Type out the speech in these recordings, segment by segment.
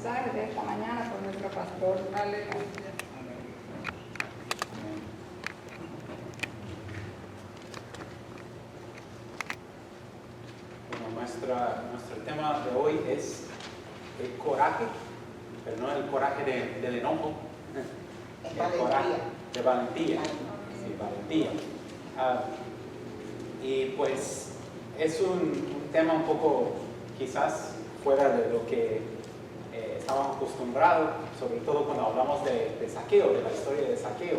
mensaje de esta mañana con nuestro pastor. Aleluya. Nuestro tema de hoy es el coraje, pero no el coraje del enojo, el coraje de valentía. Sí, valentía. Y pues es un tema un poco quizás fuera de lo que estábamos acostumbrados, sobre todo cuando hablamos de Zaqueo, de la historia de Zaqueo.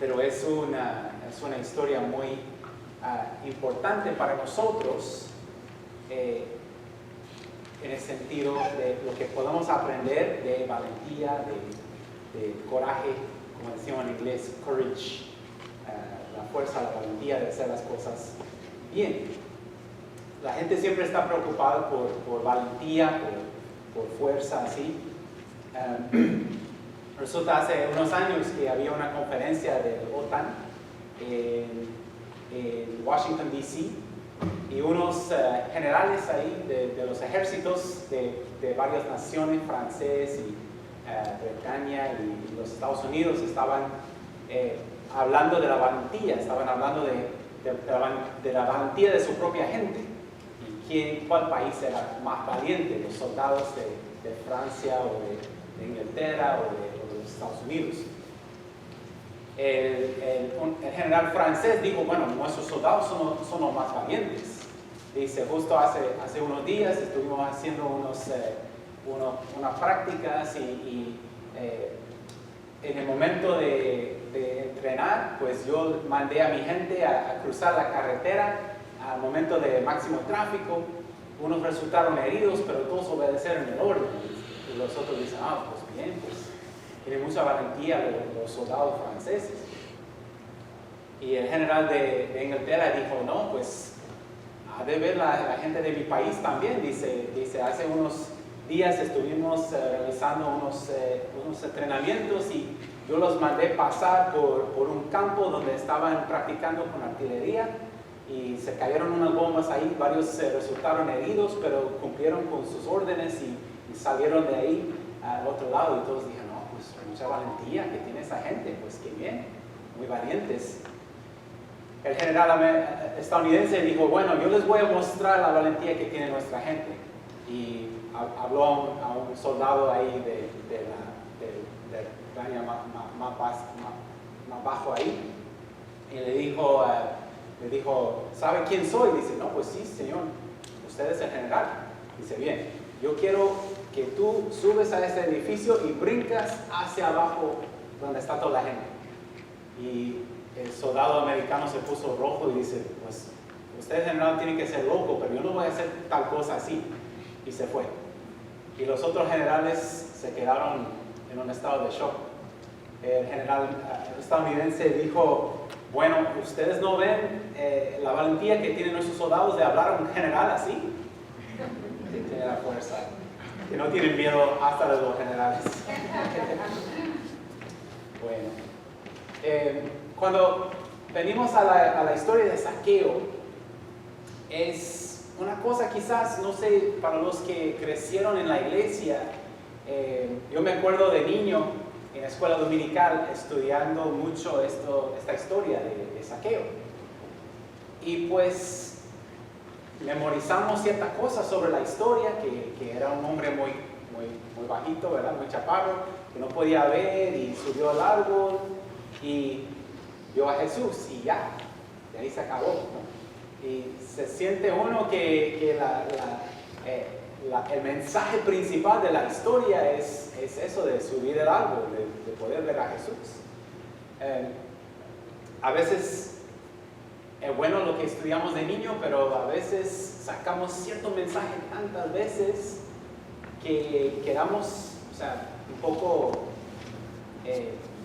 Pero es una historia muy importante para nosotros en el sentido de lo que podemos aprender de valentía, de coraje, como decimos en inglés, courage, la fuerza, la valentía de hacer las cosas bien. La gente siempre está preocupada por valentía, por fuerza, así. Resulta hace unos años que había una conferencia de OTAN en Washington, D.C., y unos generales ahí de los ejércitos de varias naciones, francés y Bretaña y los Estados Unidos, estaban hablando de la valentía, estaban hablando de la valentía de su propia gente y cuál país era más valiente, los soldados de Francia o de Inglaterra o de los Estados Unidos. El general francés dijo, bueno, nuestros soldados son los más valientes. Dice, justo hace unos días estuvimos haciendo unas prácticas y en el momento de entrenar, pues yo mandé a mi gente a cruzar la carretera al momento de máximo tráfico. Unos resultaron heridos, pero todos obedecieron el orden. Y los otros dicen, pues bien, pues tienen mucha valentía los soldados franceses. Y el general de Inglaterra dijo, no, pues ha de ver la gente de mi país también. Dice hace unos días estuvimos realizando unos entrenamientos y yo los mandé pasar por un campo donde estaban practicando con artillería y se cayeron unas bombas ahí, varios resultaron heridos, pero cumplieron con sus órdenes y salieron de ahí al otro lado y todos dijeron, no, pues mucha valentía que tiene esa gente, pues qué bien, muy valientes. El general estadounidense dijo, bueno, yo les voy a mostrar la valentía que tiene nuestra gente. Y habló a un soldado ahí de rango más bajo ahí y le dijo, ¿sabe quién soy? Dice, no, pues sí, señor, usted es el general. Dice, bien, yo quiero que tú subes a ese edificio y brincas hacia abajo donde está toda la gente. Y el soldado americano se puso rojo y dice, pues usted general tiene que ser loco, pero yo no voy a hacer tal cosa así. Y se fue. Y los otros generales se quedaron en un estado de shock. El general estadounidense dijo, bueno, ¿ustedes no ven la valentía que tienen nuestros soldados de hablar a un general así? Que tiene la fuerza, que no tienen miedo hasta de los generales. Bueno, cuando venimos a la historia de Zaqueo, es una cosa quizás, no sé, para los que crecieron en la iglesia, yo me acuerdo de niño en la escuela dominical estudiando mucho esta historia de Zaqueo. Y pues memorizamos ciertas cosas sobre la historia, que era un hombre muy bajito, ¿verdad? Muy chaparro, que no podía ver y subió al árbol y vio a Jesús y ya, de ahí se acabó, ¿no? Y se siente uno que el mensaje principal de la historia es eso de subir el árbol, de poder ver a Jesús. A veces es bueno lo que estudiamos de niño, pero a veces sacamos cierto mensaje tantas veces que quedamos, un poco,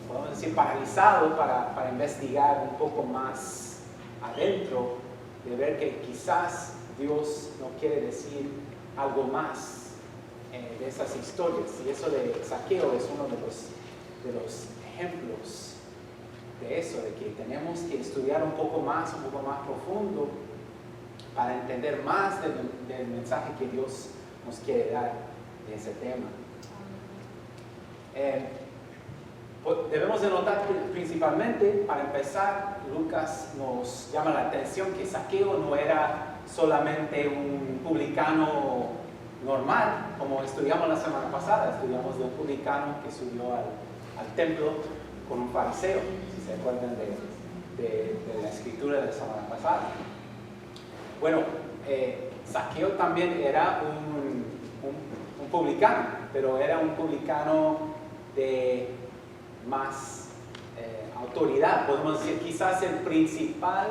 podemos decir, paralizados para investigar un poco más adentro, de ver que quizás Dios nos quiere decir algo más de esas historias. Y eso de Zaqueo es uno de los ejemplos de eso, de que tenemos que estudiar un poco más profundo para entender más del mensaje que Dios nos quiere dar de ese tema. Debemos de notar principalmente, para empezar, Lucas nos llama la atención que Zaqueo no era solamente un publicano normal, como estudiamos la semana pasada. Estudiamos de un publicano que subió al templo con un fariseo, si se acuerdan de la escritura de la semana pasada. Bueno, Zaqueo también era un publicano, pero era un publicano de más autoridad, podemos decir, quizás el principal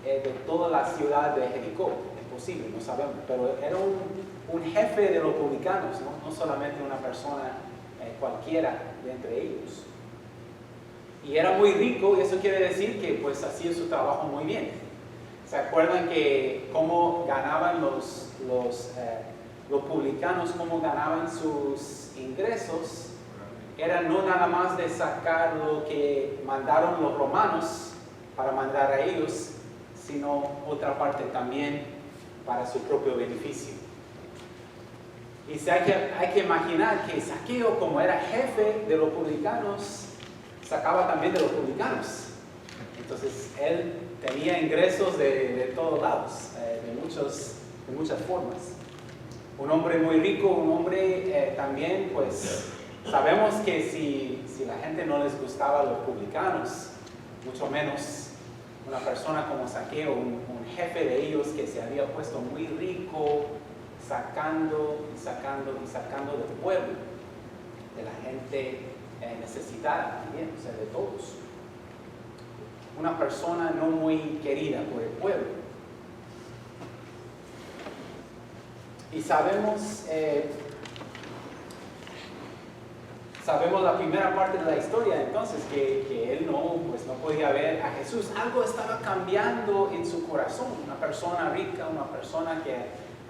de toda la ciudad de Jericó. Es posible, no sabemos, pero era un jefe de los publicanos, no solamente una persona cualquiera de entre ellos. Y era muy rico, y eso quiere decir que pues hacía su trabajo muy bien. ¿Se acuerdan que cómo ganaban los publicanos, cómo ganaban sus ingresos? Era no nada más de sacar lo que mandaron los romanos para mandar a ellos, sino otra parte también para su propio beneficio. Y hay que imaginar que Zaqueo, como era jefe de los publicanos, sacaba también de los publicanos. Entonces él tenía ingresos de todos lados, de muchas formas. Un hombre muy rico, un hombre también, pues sabemos que si la gente no les gustaba a los publicanos, mucho menos una persona como Zaqueo, un jefe de ellos que se había puesto muy rico, sacando del pueblo, de la gente necesitada también, o sea, de todos. Una persona no muy querida por el pueblo. Y sabemos la primera parte de la historia, entonces, que él no podía ver a Jesús. Algo estaba cambiando en su corazón. Una persona rica, una persona que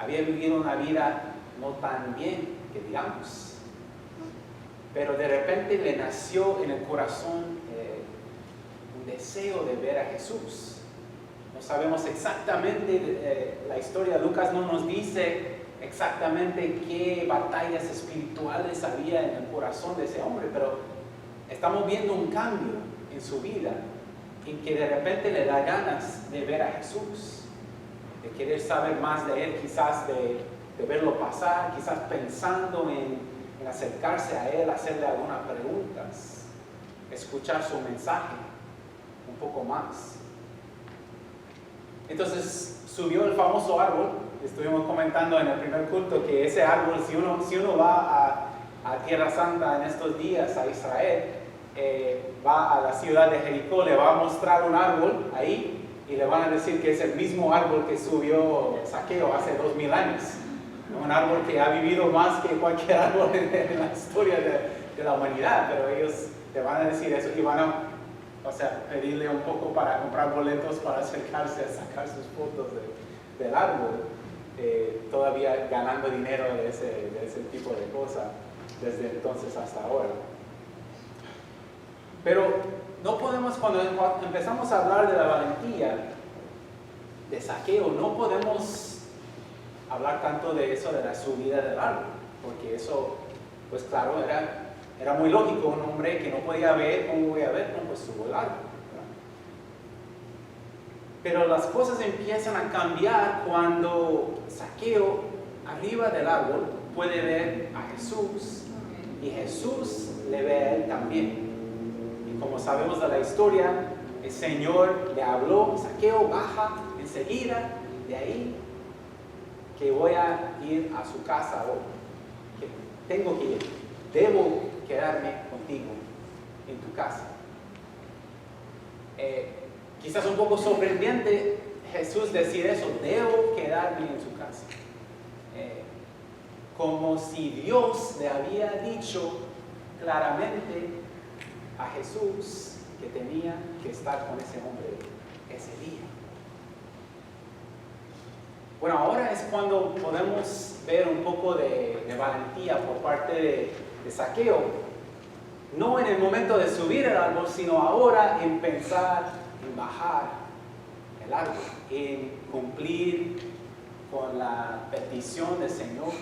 había vivido una vida no tan bien, que digamos. Pero de repente le nació en el corazón un deseo de ver a Jesús. No sabemos exactamente la historia. Lucas no nos dice exactamente qué batallas espirituales había en el corazón de ese hombre, pero estamos viendo un cambio en su vida, en que de repente le da ganas de ver a Jesús, de querer saber más de Él, quizás de verlo pasar, quizás pensando en acercarse a Él, hacerle algunas preguntas, escuchar su mensaje un poco más. Entonces subió el famoso árbol. Estuvimos comentando en el primer culto que ese árbol, si uno va a Tierra Santa en estos días, a Israel, va a la ciudad de Jericó, le va a mostrar un árbol ahí y le van a decir que es el mismo árbol que subió Zaqueo hace 2000 años. Un árbol que ha vivido más que cualquier árbol en la historia de la humanidad, pero ellos le van a decir eso y van a pedirle un poco para comprar boletos para acercarse a sacar sus fotos del árbol. Todavía ganando dinero de ese tipo de cosas desde entonces hasta ahora. Pero no podemos, cuando empezamos a hablar de la valentía de Zaqueo, no podemos hablar tanto de eso, de la subida del árbol, porque eso, pues claro, era muy lógico. Un hombre que no podía ver, ¿cómo voy a ver? No, pues subo el árbol, ¿verdad? Pero las cosas empiezan a cambiar cuando Zaqueo, arriba del árbol, puede ver a Jesús y Jesús le ve a él también. Y como sabemos de la historia, el Señor le habló: Zaqueo, baja enseguida de ahí, que voy a ir a su casa hoy, que tengo que ir, debo quedarme contigo en tu casa. Quizás un poco sorprendente Jesús decir eso: debo quedarme en su casa. Como si Dios le había dicho claramente a Jesús que tenía que estar con ese hombre ese día. Bueno, ahora es cuando podemos ver un poco de valentía por parte de Zaqueo, no en el momento de subir el árbol, sino ahora en pensar en bajar el árbol, en cumplir con la petición del Señor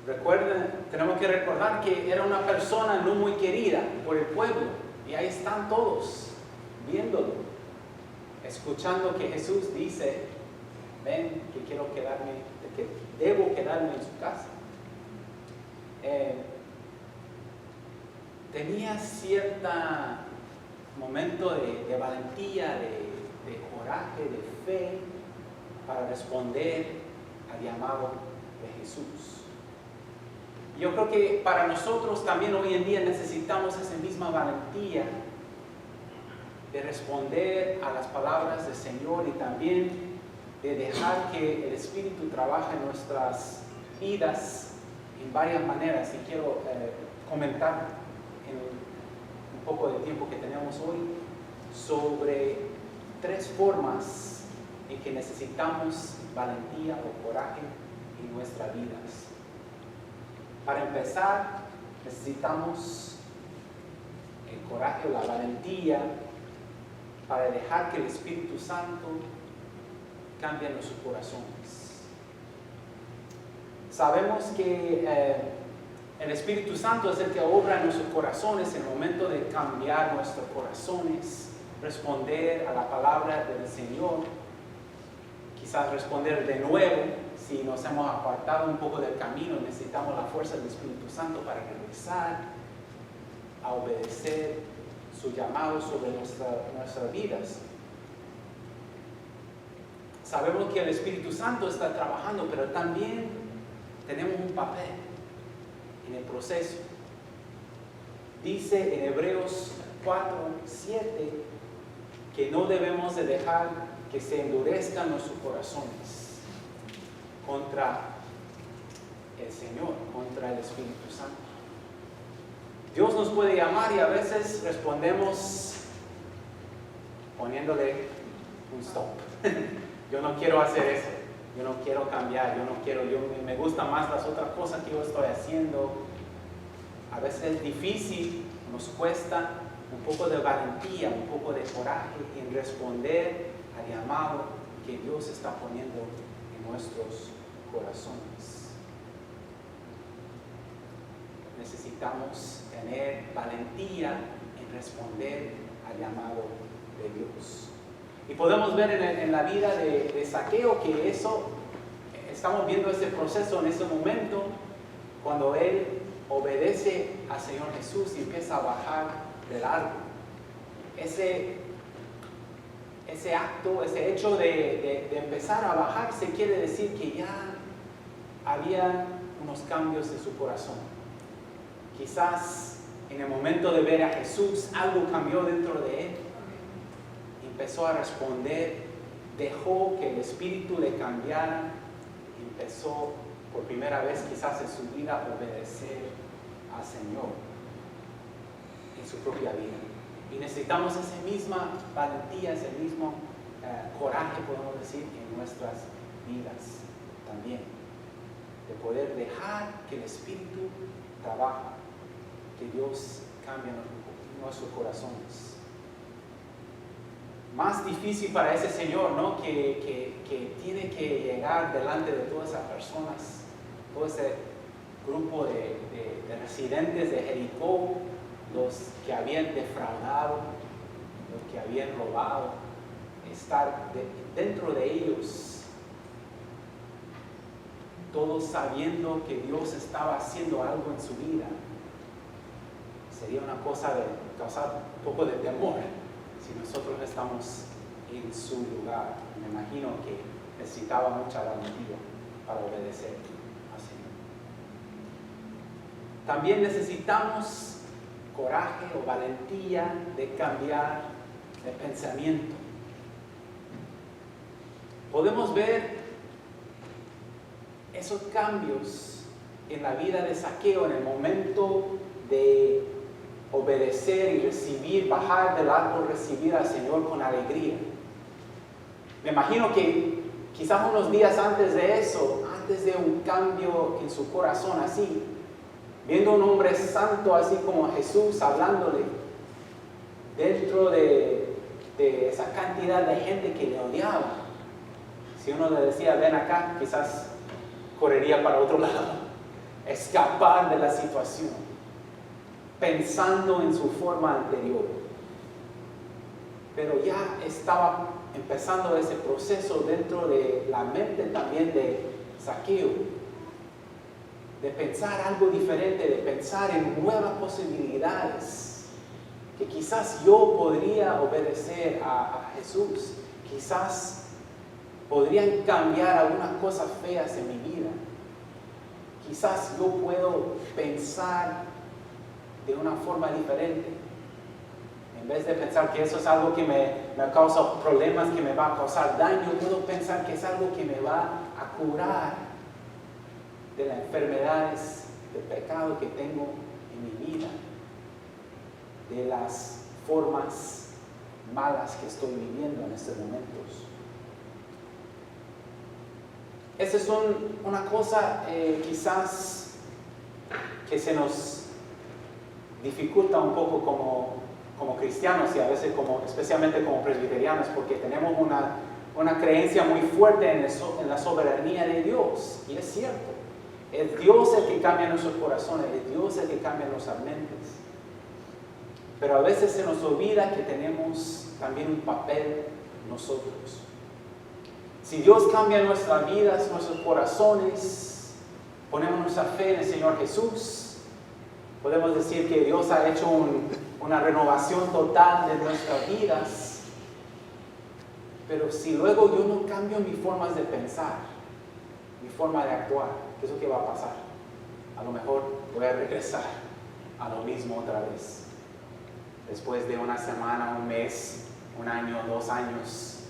Recuerden, tenemos que recordar que era una persona no muy querida por el pueblo. Y ahí están todos, viéndolo, escuchando que Jesús dice, ven, que quiero quedarme, que debo quedarme en su casa. Tenía cierto momento de valentía, de coraje, de fe, para responder al llamado de Jesús. Yo creo que para nosotros también hoy en día necesitamos esa misma valentía de responder a las palabras del Señor y también de dejar que el Espíritu trabaje en nuestras vidas en varias maneras. Y quiero comentar en un poco de tiempo que tenemos hoy sobre 3 formas en que necesitamos valentía o coraje en nuestras vidas. Para empezar, necesitamos el coraje o la valentía para dejar que el Espíritu Santo cambie nuestros corazones. Sabemos que el Espíritu Santo es el que obra en nuestros corazones en el momento de cambiar nuestros corazones, responder a la palabra del Señor, quizás responder de nuevo. Si nos hemos apartado un poco del camino, necesitamos la fuerza del Espíritu Santo para regresar a obedecer su llamado sobre nuestras vidas. Sabemos que el Espíritu Santo está trabajando, pero también tenemos un papel en el proceso. Dice en Hebreos 4:7 que no debemos de dejar que se endurezcan nuestros corazones contra el Señor, contra el Espíritu Santo. Dios nos puede llamar y a veces respondemos poniéndole un stop. Yo no quiero hacer eso, yo no quiero cambiar, me gustan más las otras cosas que yo estoy haciendo. A veces es difícil, nos cuesta un poco de valentía, un poco de coraje en responder al llamado que Dios está poniendo en nuestros corazones. Necesitamos tener valentía en responder al llamado de Dios. Y podemos ver en la vida de Zaqueo que estamos viendo ese proceso en ese momento, cuando él obedece al Señor Jesús y empieza a bajar del árbol. Ese acto, ese hecho de empezar a bajarse quiere decir que ya había unos cambios en su corazón. Quizás en el momento de ver a Jesús algo cambió dentro de él. Empezó a responder, dejó que el Espíritu le cambiara y empezó por primera vez quizás en su vida a obedecer al Señor en su propia vida. Y necesitamos esa misma valentía, ese mismo coraje, podemos decir, en nuestras vidas también. De poder dejar que el Espíritu trabaje, que Dios cambie nuestros corazones. Más difícil para ese Señor, ¿no? Que tiene que llegar delante de todas esas personas, todo ese grupo de residentes de Jericó, los que habían defraudado, los que habían robado, estar dentro de ellos, todos sabiendo que Dios estaba haciendo algo en su vida. Sería una cosa de causar un poco de temor si nosotros estamos en su lugar. Me imagino que necesitaba mucha valentía para obedecer al Señor. También necesitamos coraje o valentía de cambiar de pensamiento. Podemos ver esos cambios en la vida de Zaqueo en el momento de obedecer y recibir, bajar del árbol, recibir al Señor con alegría. Me imagino que quizás unos días antes de eso, antes de un cambio en su corazón así, viendo a un hombre santo así como Jesús hablándole, dentro de esa cantidad de gente que le odiaba, si uno le decía ven acá, quizás correría para otro lado. escapar de la situación, pensando en su forma anterior. Pero ya estaba empezando ese proceso dentro de la mente también de Zaqueo, de pensar algo diferente, de pensar en nuevas posibilidades, que quizás yo podría obedecer a Jesús, quizás podrían cambiar algunas cosas feas en mi vida, quizás yo puedo pensar de una forma diferente. En vez de pensar que eso es algo que me causa problemas, que me va a causar daño, puedo pensar que es algo que me va a curar de las enfermedades, del pecado que tengo en mi vida, de las formas malas que estoy viviendo en estos momentos. Esa es una cosa quizás que se nos dificulta un poco como cristianos y a veces especialmente como presbiterianos, porque tenemos una creencia muy fuerte en la soberanía de Dios. Y es cierto, es Dios el que cambia nuestros corazones, es Dios el que cambia nuestras mentes. Pero a veces se nos olvida que tenemos también un papel nosotros. Si Dios cambia nuestras vidas, nuestros corazones, ponemos nuestra fe en el Señor Jesús, podemos decir que Dios ha hecho una renovación total de nuestras vidas. Pero si luego yo no cambio mis formas de pensar, mi forma de actuar, ¿qué es lo que va a pasar? A lo mejor voy a regresar a lo mismo otra vez. Después de una semana, un mes, un año, 2 años,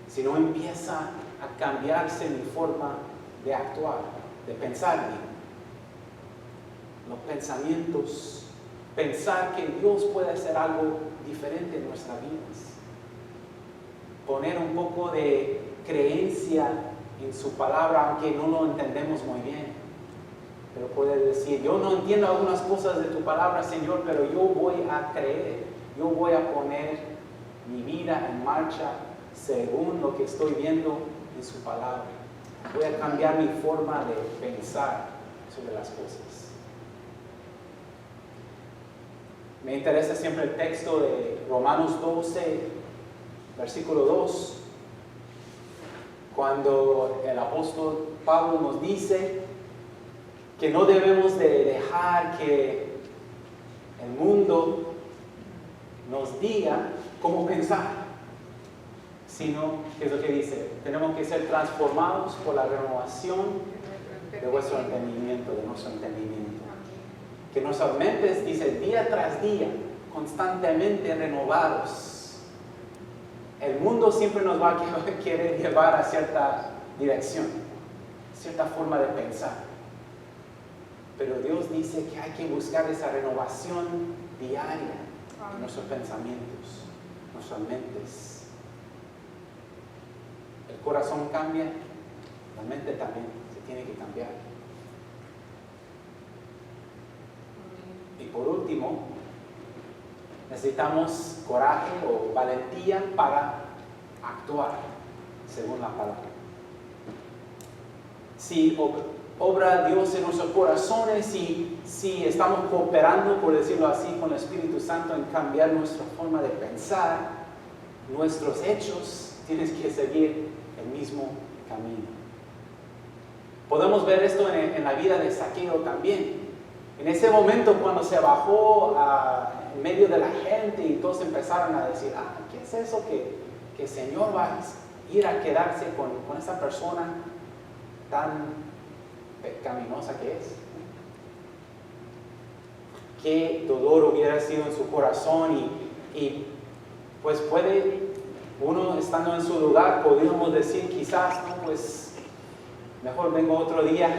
si no empieza a cambiarse mi forma de actuar, de pensar bien, los pensamientos, pensar que Dios puede hacer algo diferente en nuestras vidas, poner un poco de creencia en su palabra, aunque no lo entendemos muy bien. Pero puedes decir, yo no entiendo algunas cosas de tu palabra, Señor, pero yo voy a creer, yo voy a poner mi vida en marcha según lo que estoy viendo en su palabra. Voy a cambiar mi forma de pensar sobre las cosas. Me interesa siempre el texto de Romanos 12, versículo 2, cuando el apóstol Pablo nos dice que no debemos de dejar que el mundo nos diga cómo pensar, sino, ¿qué es lo que dice? Tenemos que ser transformados por la renovación de vuestro entendimiento, de nuestro entendimiento. Que nuestras mentes, dice, día tras día, constantemente renovados. El mundo siempre nos va a querer llevar a cierta dirección, cierta forma de pensar. Pero Dios dice que hay que buscar esa renovación diaria en nuestros pensamientos, nuestras mentes. El corazón cambia, la mente también se tiene que cambiar. Y por último, necesitamos coraje o valentía para actuar según la palabra. Si obra Dios en nuestros corazones y si estamos cooperando, por decirlo así, con el Espíritu Santo en cambiar nuestra forma de pensar, nuestros hechos tienen que seguir el mismo camino. Podemos ver esto en la vida de Zaqueo también. En ese momento cuando se bajó en medio de la gente y todos empezaron a decir, ¿qué es eso que el Señor va a ir a quedarse con esa persona tan pecaminosa que es? Qué dolor hubiera sido en su corazón y pues puede, uno estando en su lugar, podríamos decir quizás, no, pues mejor vengo otro día,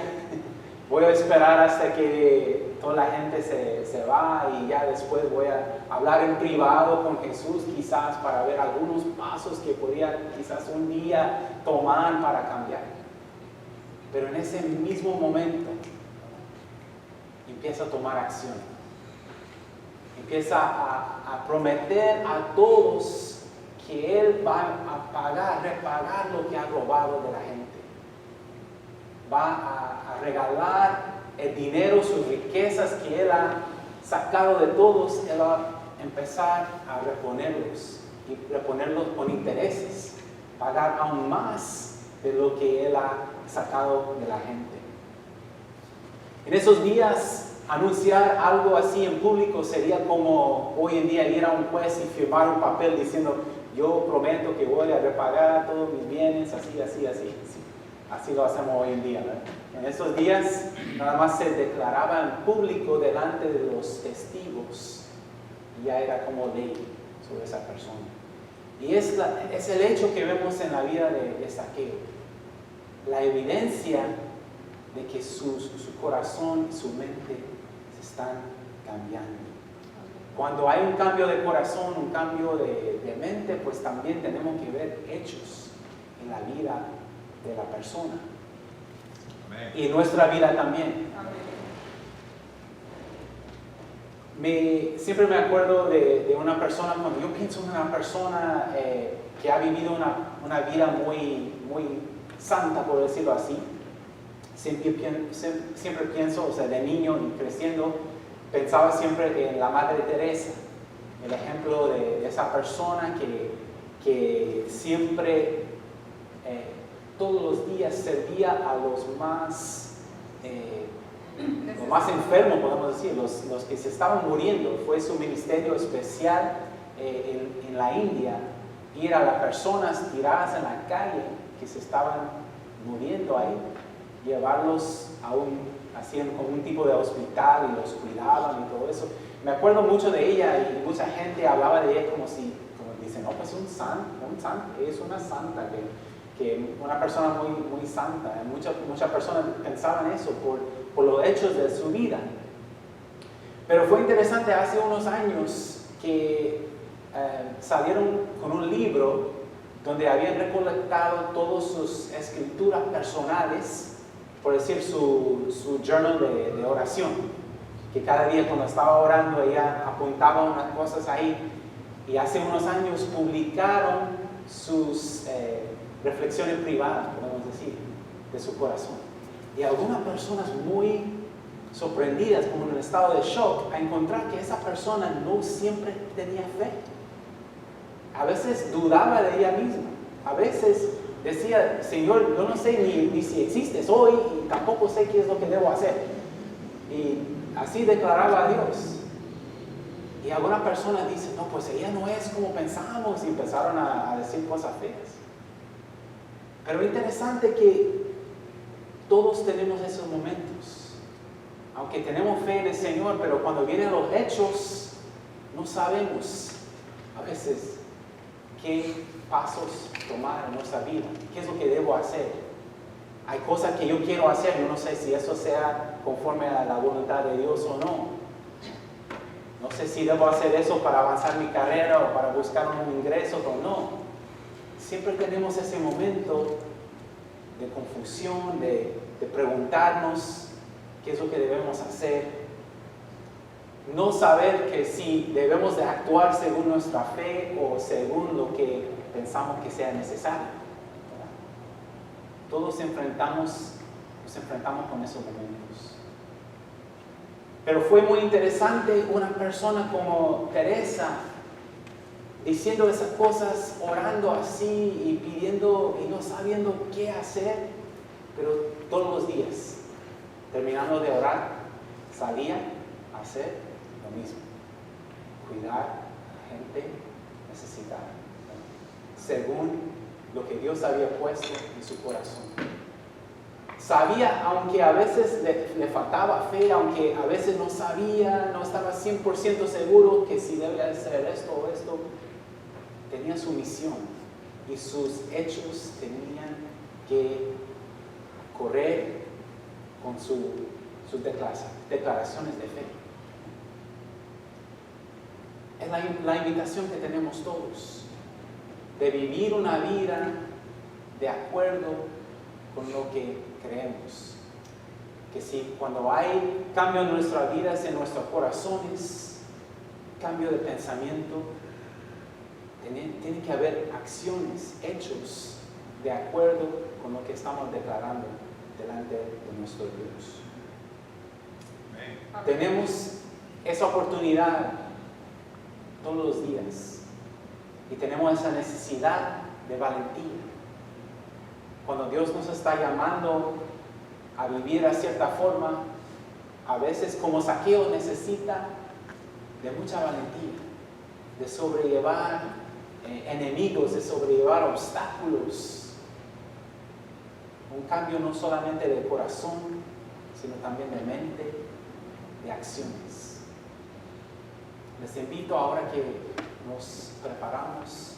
voy a esperar hasta que toda la gente se va y ya después voy a hablar en privado con Jesús quizás para ver algunos pasos que podría quizás un día tomar para cambiar. Pero en ese mismo momento empieza a tomar acción. Empieza a prometer a todos que Él va a repagar lo que ha robado de la gente. Va a regalar el dinero, sus riquezas que él ha sacado de todos, él va a empezar a reponerlos y reponerlos con intereses, pagar aún más de lo que él ha sacado de la gente. En esos días, anunciar algo así en público sería como hoy en día ir a un juez y firmar un papel diciendo: yo prometo que voy a repagar todos mis bienes, así. Así lo hacemos hoy en día, ¿verdad? En esos días nada más se declaraba en público delante de los testigos y ya era como ley sobre esa persona. Y es el hecho que vemos en la vida de Zaqueo, la evidencia de que su corazón y su mente se están cambiando. Cuando hay un cambio de corazón, un cambio de mente, pues también tenemos que ver hechos en la vida de la persona. Amén. Y en nuestra vida también. Siempre me acuerdo de una persona, cuando yo pienso en una persona que ha vivido una vida muy santa, por decirlo así, siempre pienso, o sea, de niño y creciendo, pensaba siempre en la Madre Teresa, el ejemplo de esa persona que siempre, todos los días servía a los más enfermos, podemos decir, los que se estaban muriendo. Fue su ministerio especial en la India, ir a las personas tiradas en la calle que se estaban muriendo ahí, llevarlos hacían como un tipo de hospital y los cuidaban y todo eso. Me acuerdo mucho de ella y mucha gente hablaba de ella como dicen, no, pues un santo, es una santa, que una persona muy santa. Muchas personas pensaban eso por los hechos de su vida. Pero fue interesante, hace unos años que salieron con un libro donde habían recolectado todas sus escrituras personales, por decir su journal de oración, que cada día cuando estaba orando ella apuntaba unas cosas ahí, y hace unos años publicaron sus reflexiones privadas, podemos decir, de su corazón. Y algunas personas muy sorprendidas, como en un estado de shock, a encontrar que esa persona no siempre tenía fe. A veces dudaba de ella misma, a veces decía: Señor, yo no sé ni si existes hoy y tampoco sé qué es lo que debo hacer. Y así declaraba a Dios. Y algunas personas dicen: no, pues ella no es como pensamos, y empezaron a decir cosas feas. Pero interesante que todos tenemos esos momentos. Aunque tenemos fe en el Señor, pero cuando vienen los hechos, no sabemos a veces qué pasos tomar en nuestra vida, qué es lo que debo hacer. Hay cosas que yo quiero hacer, yo no sé si eso sea conforme a la voluntad de Dios o no. No sé si debo hacer eso para avanzar mi carrera o para buscar un ingreso o no. Siempre tenemos ese momento de confusión, de preguntarnos qué es lo que debemos hacer. No saber que si debemos de actuar según nuestra fe o según lo que pensamos que sea necesario. Todos nos enfrentamos con esos momentos. Pero fue muy interesante una persona como Teresa diciendo esas cosas, orando así y pidiendo y no sabiendo qué hacer, pero todos los días, terminando de orar, salía a hacer lo mismo, cuidar a la gente necesitada, según lo que Dios había puesto en su corazón. Sabía, aunque a veces le faltaba fe, aunque a veces no sabía, no estaba 100% seguro que si debía hacer esto o esto, tenía su misión y sus hechos tenían que correr con sus declaraciones de fe. Es la invitación que tenemos todos, de vivir una vida de acuerdo con lo que creemos. Que si cuando hay cambio en nuestras vidas, en nuestros corazones, cambio de pensamiento, tiene que haber acciones, hechos de acuerdo con lo que estamos declarando delante de nuestro Dios. Tenemos esa oportunidad todos los días y tenemos esa necesidad de valentía. Cuando Dios nos está llamando a vivir a cierta forma, a veces como Zaqueo necesita de mucha valentía, de sobrellevar enemigos, de sobrellevar obstáculos. Un cambio no solamente de corazón, sino también de mente, de acciones. Les invito ahora que nos preparamos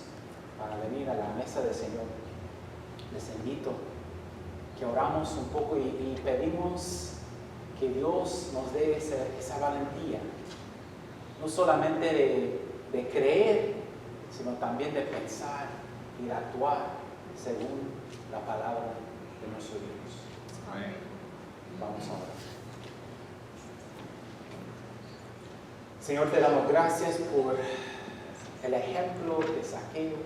para venir a la mesa del Señor. Les invito que oramos un poco y pedimos que Dios nos dé esa valentía, no solamente de creer, sino también de pensar y de actuar según la palabra de nuestro Dios. Amén. Vamos a orar. Señor, te damos gracias por el ejemplo de Zaqueo,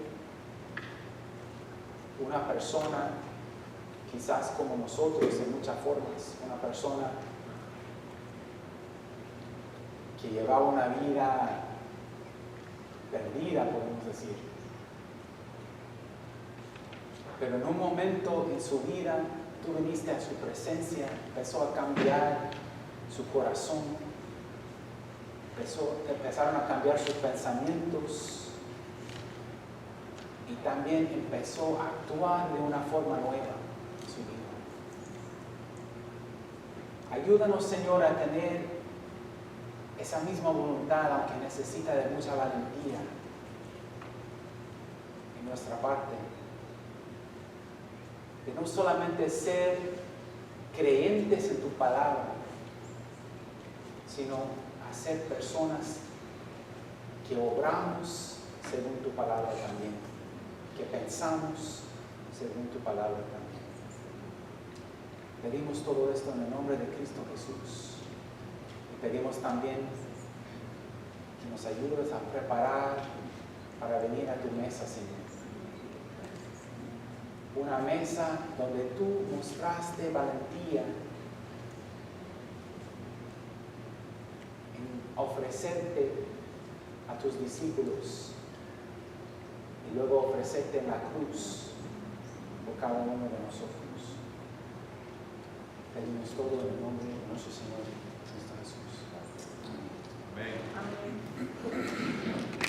una persona quizás como nosotros en muchas formas, una persona que llevaba una vida perdida, podemos decir. Pero en un momento en su vida, tú viniste a su presencia, empezó a cambiar su corazón, empezaron a cambiar sus pensamientos y también empezó a actuar de una forma nueva en su vida. Ayúdanos, Señor, a tener esa misma voluntad, aunque necesita de mucha valentía en nuestra parte, de no solamente ser creyentes en tu palabra, sino a ser personas que obramos según tu palabra también, que pensamos según tu palabra también. Pedimos todo esto en el nombre de Cristo Jesús. Y pedimos también que nos ayudes a preparar para venir a tu mesa, Señor. Una mesa donde tú mostraste valentía en ofrecerte a tus discípulos y luego ofrecerte en la cruz por cada uno de nosotros. Pedimos todo en el nombre de nuestro Señor Cristo Jesús. Amén. Amén.